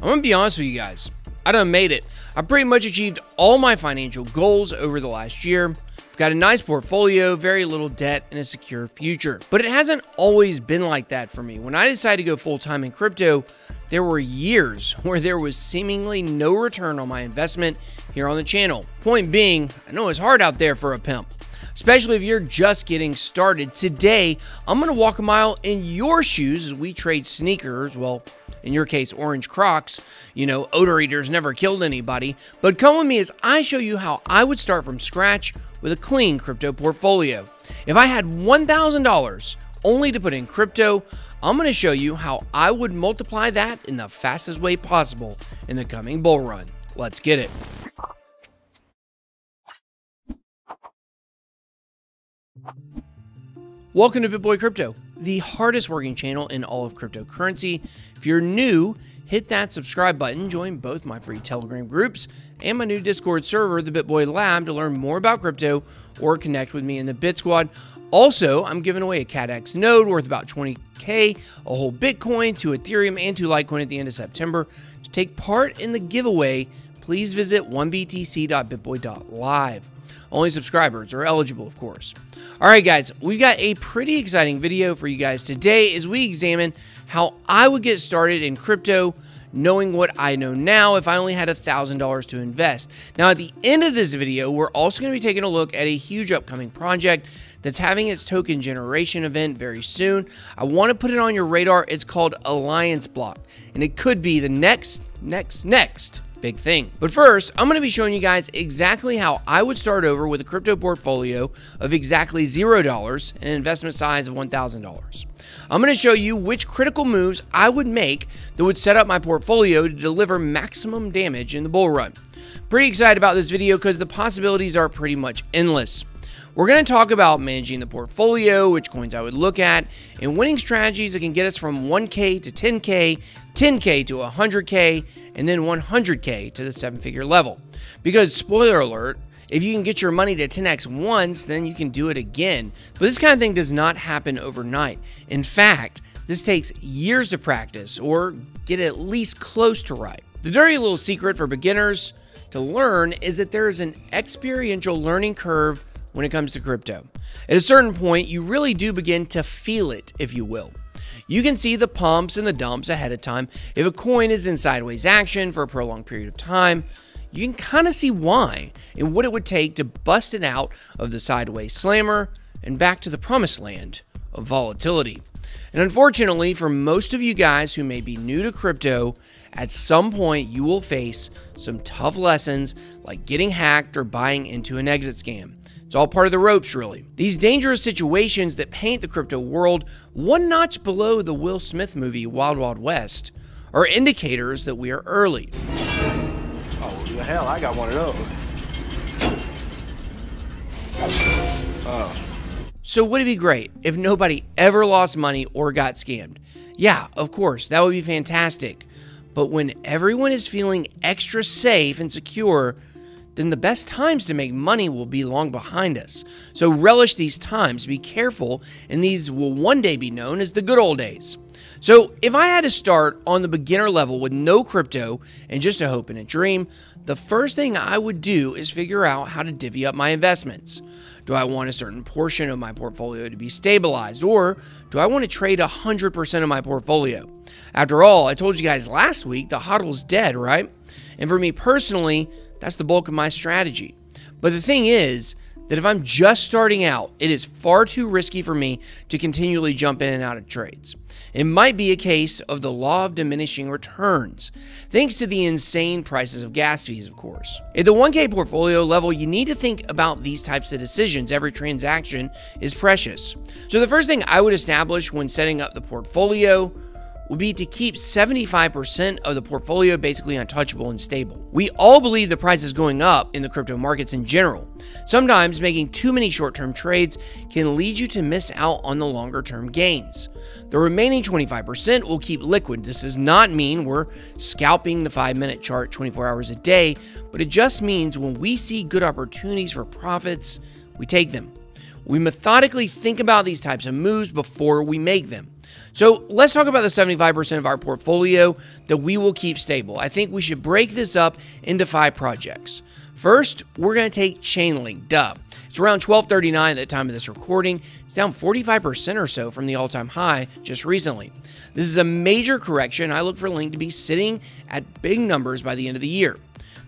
I'm gonna be honest with you guys. I done made it. I pretty much achieved all my financial goals over the last year. I've got a nice portfolio, very little debt, and a secure future. But it hasn't always been like that for me. When I decided to go full-time in crypto, there were years where there was seemingly no return on my investment here on the channel. Point being, I know it's hard out there for a pimp, especially if you're just getting started. Today, I'm gonna walk a mile in your shoes as we trade sneakers, well, in your case, orange Crocs. You know, odor eaters never killed anybody. But come with me as I show you how I would start from scratch with a clean crypto portfolio. If I had $1,000 only to put in crypto, I'm going to show you how I would multiply that in the fastest way possible in the coming bull run. Let's get it. Welcome to BitBoy Crypto, the hardest working channel in all of cryptocurrency. If you're new, hit that subscribe button, join both my free Telegram groups and my new Discord server, the BitBoy.Live, to learn more about crypto or connect with me in the Bit Squad. Also, I'm giving away a CADX node worth about 20K, a whole Bitcoin, 2 Ethereum, and 2 Litecoin at the end of September. To take part in the giveaway, please visit 1btc.bitboy.live. Only subscribers are eligible, of course. All right, guys, we've got a pretty exciting video for you guys today as we examine how I would get started in crypto, knowing what I know now if I only had $1,000 to invest. Now, at the end of this video, we're also going to be taking a look at a huge upcoming project that's having its token generation event very soon. I want to put it on your radar. It's called Alliance Block, and it could be the next big thing. But first, I'm going to be showing you guys exactly how I would start over with a crypto portfolio of exactly $0 and an investment size of $1,000. I'm going to show you which critical moves I would make that would set up my portfolio to deliver maximum damage in the bull run. Pretty excited about this video because the possibilities are pretty much endless. We're going to talk about managing the portfolio, which coins I would look at, and winning strategies that can get us from 1K to 10K, 10K to 100K, and then 100K to the 7-figure level. Because, spoiler alert, if you can get your money to 10x once, then you can do it again. But this kind of thing does not happen overnight. In fact, this takes years to practice or get at least close to right. The dirty little secret for beginners to learn is that there is an experiential learning curve when it comes to crypto. At a certain point, you really do begin to feel it, if you will. You can see the pumps and the dumps ahead of time. If a coin is in sideways action for a prolonged period of time, you can kind of see why and what it would take to bust it out of the sideways slammer and back to the promised land of volatility. And unfortunately, for most of you guys who may be new to crypto, at some point you will face some tough lessons like getting hacked or buying into an exit scam. It's all part of the ropes, really. These dangerous situations that paint the crypto world one notch below the Will Smith movie Wild Wild West are indicators that we are early. Oh, the hell, I got one of those. So would it be great if nobody ever lost money or got scammed? Yeah, of course, that would be fantastic. But when everyone is feeling extra safe and secure, then the best times to make money will be long behind us. So relish these times, be careful, and these will one day be known as the good old days. So if I had to start on the beginner level with no crypto and just a hope and a dream, the first thing I would do is figure out how to divvy up my investments. Do I want a certain portion of my portfolio to be stabilized, or do I want to trade 100% of my portfolio? After all, I told you guys last week the hodl's dead, right? And for me personally, that's the bulk of my strategy. But the thing is that if I'm just starting out, it is far too risky for me to continually jump in and out of trades. It might be a case of the law of diminishing returns, thanks to the insane prices of gas fees, of course. At the 1K portfolio level, you need to think about these types of decisions. Every transaction is precious. So the first thing I would establish when setting up the portfolio would be to keep 75% of the portfolio basically untouchable and stable. We all believe the price is going up in the crypto markets in general. Sometimes making too many short-term trades can lead you to miss out on the longer-term gains. The remaining 25% will keep liquid. This does not mean we're scalping the 5-minute chart 24 hours a day, but it just means when we see good opportunities for profits, we take them. We methodically think about these types of moves before we make them. So let's talk about the 75% of our portfolio that we will keep stable. I think we should break this up into 5 projects. First, we're going to take Chainlink, duh. It's around $12.39 at the time of this recording. It's down 45% or so from the all-time high just recently. This is a major correction. I look for Link to be sitting at big numbers by the end of the year.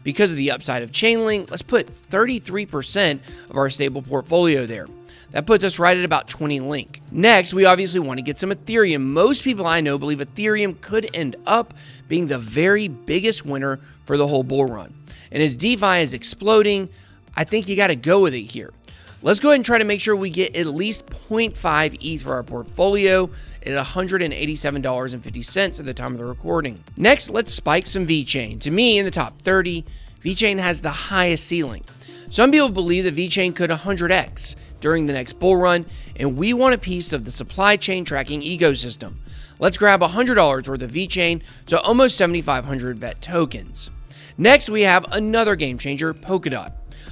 Because of the upside of Chainlink, let's put 33% of our stable portfolio there. That puts us right at about 20 Link. Next, we obviously want to get some Ethereum. Most people I know believe Ethereum could end up being the very biggest winner for the whole bull run. And as DeFi is exploding, I think you got to go with it here. Let's go ahead and try to make sure we get at least 0.5 ETH for our portfolio at $187.50 at the time of the recording. Next, let's spike some VeChain. To me, in the top 30, VeChain has the highest ceiling. Some people believe that VeChain could 100x during the next bull run, and we want a piece of the supply chain tracking ecosystem. Let's grab $100 worth of VeChain, so almost 7,500 VET tokens. Next, we have another game changer, Polkadot.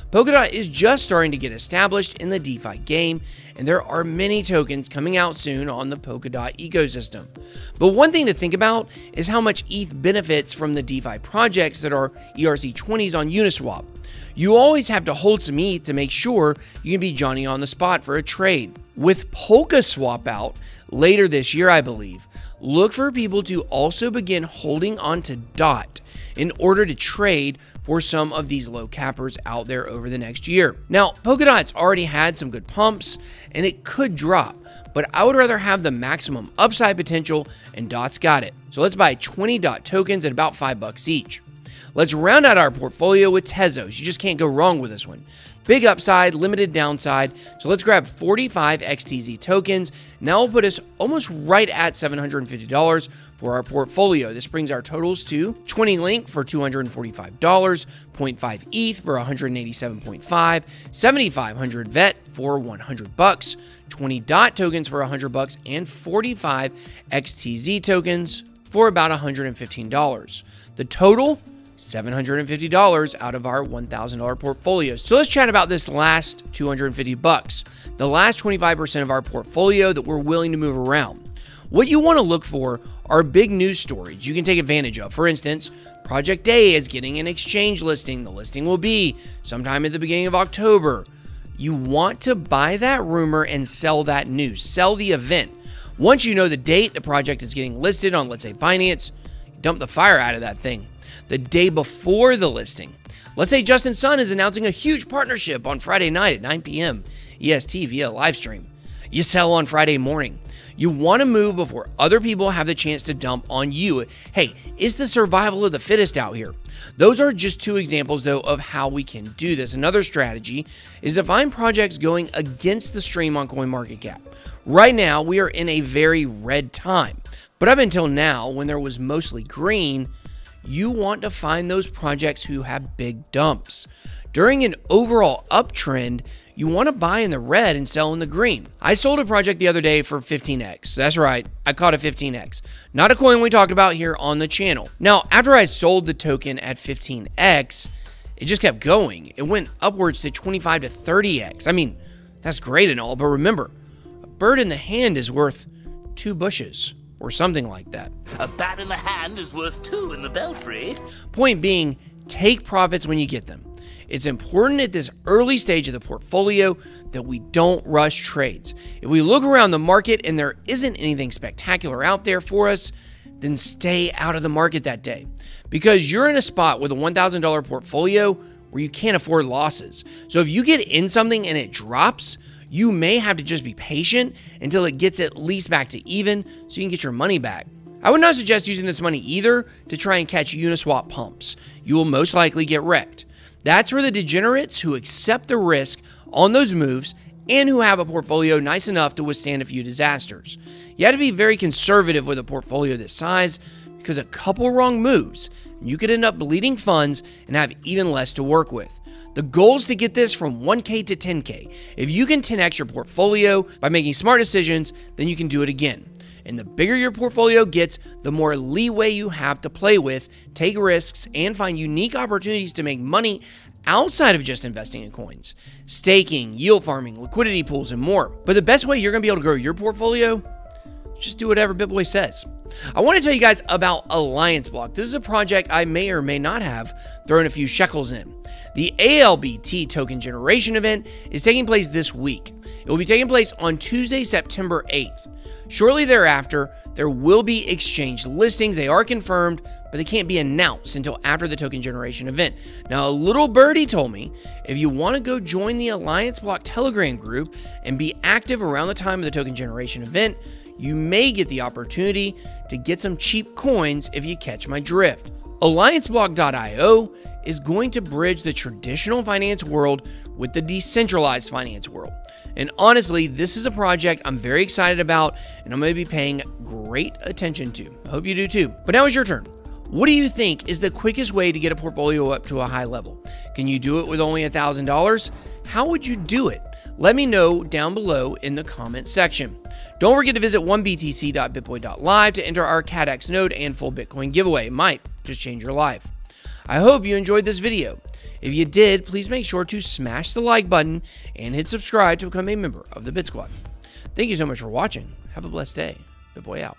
Polkadot is just starting to get established in the DeFi game, and there are many tokens coming out soon on the Polkadot ecosystem. But one thing to think about is how much ETH benefits from the DeFi projects that are ERC20s on Uniswap. You always have to hold some ETH to make sure you can be Johnny on the spot for a trade. With PolkaSwap out later this year, I believe, look for people to also begin holding on to DOT in order to trade for some of these low cappers out there over the next year. Now, Polkadot's already had some good pumps, and it could drop, but I would rather have the maximum upside potential, and DOT's got it. So let's buy 20 DOT tokens at about $5 each. Let's round out our portfolio with Tezos. You just can't go wrong with this one. Big upside, limited downside. So let's grab 45 XTZ tokens. Now will put us almost right at $750 for our portfolio. This brings our totals to 20 Link for $245, 0.5 ETH for $187.5, 7,500 VET for $100, 20 DOT tokens for $100, and 45 XTZ tokens for about $115. The total, $750 out of our $1,000 portfolio. So let's chat about this last $250, the last 25% of our portfolio that we're willing to move around. What you want to look for are big news stories you can take advantage of. For instance, Project A is getting an exchange listing. The listing will be sometime at the beginning of October. You want to buy that rumor and sell that news. Sell the event. Once you know the date the project is getting listed on, let's say Binance, dump the fire out of that thing. The day before the listing, let's say Justin Sun is announcing a huge partnership on Friday night at 9 p.m. EST via live stream. You sell on Friday morning. You want to move before other people have the chance to dump on you. Hey, it's the survival of the fittest out here. Those are just 2 examples, though, of how we can do this. Another strategy is to find projects going against the stream on CoinMarketCap. Right now, we are in a very red time. But up until now, when there was mostly green, you want to find those projects who have big dumps. During an overall uptrend, you want to buy in the red and sell in the green. I sold a project the other day for 15x. That's right, I caught a 15x. Not a coin we talked about here on the channel. Now, after I sold the token at 15x, it just kept going. It went upwards to 25 to 30x. I mean, that's great and all, but remember, a bird in the hand is worth 2 bushes. Or something like that. A bat in the hand is worth 2 in the belfry. Point being, take profits when you get them. It's important at this early stage of the portfolio that we don't rush trades. If we look around the market and there isn't anything spectacular out there for us, then stay out of the market that day. Because you're in a spot with a $1,000 portfolio where you can't afford losses. So if you get in something and it drops, you may have to just be patient until it gets at least back to even so you can get your money back. I would not suggest using this money either to try and catch Uniswap pumps. You will most likely get wrecked. That's for the degenerates who accept the risk on those moves and who have a portfolio nice enough to withstand a few disasters. You have to be very conservative with a portfolio this size because a couple wrong moves, you could end up bleeding funds and have even less to work with. The goal is to get this from 1K to 10K. If you can 10x your portfolio by making smart decisions, then you can do it again. And the bigger your portfolio gets, the more leeway you have to play with, take risks, and find unique opportunities to make money outside of just investing in coins, staking, yield farming, liquidity pools, and more. But the best way you're going to be able to grow your portfolio is just do whatever BitBoy says. I want to tell you guys about Alliance Block. This is a project I may or may not have thrown a few shekels in. The ALBT token generation event is taking place this week. It will be taking place on Tuesday, September 8th. Shortly thereafter, there will be exchange listings. They are confirmed, but they can't be announced until after the token generation event. Now, a little birdie told me if you want to go join the Alliance Block Telegram group and be active around the time of the token generation event, you may get the opportunity to get some cheap coins if you catch my drift. AllianceBlock.io is going to bridge the traditional finance world with the decentralized finance world. And honestly, this is a project I'm very excited about and I'm going to be paying great attention to. I hope you do too. But now it's your turn. What do you think is the quickest way to get a portfolio up to a high level? Can you do it with only $1,000? How would you do it? Let me know down below in the comment section. Don't forget to visit 1btc.BitBoy.Live to enter our CADX node and full Bitcoin giveaway. It might just change your life. I hope you enjoyed this video. If you did, please make sure to smash the like button and hit subscribe to become a member of the Bit Squad. Thank you so much for watching. Have a blessed day. BitBoy out.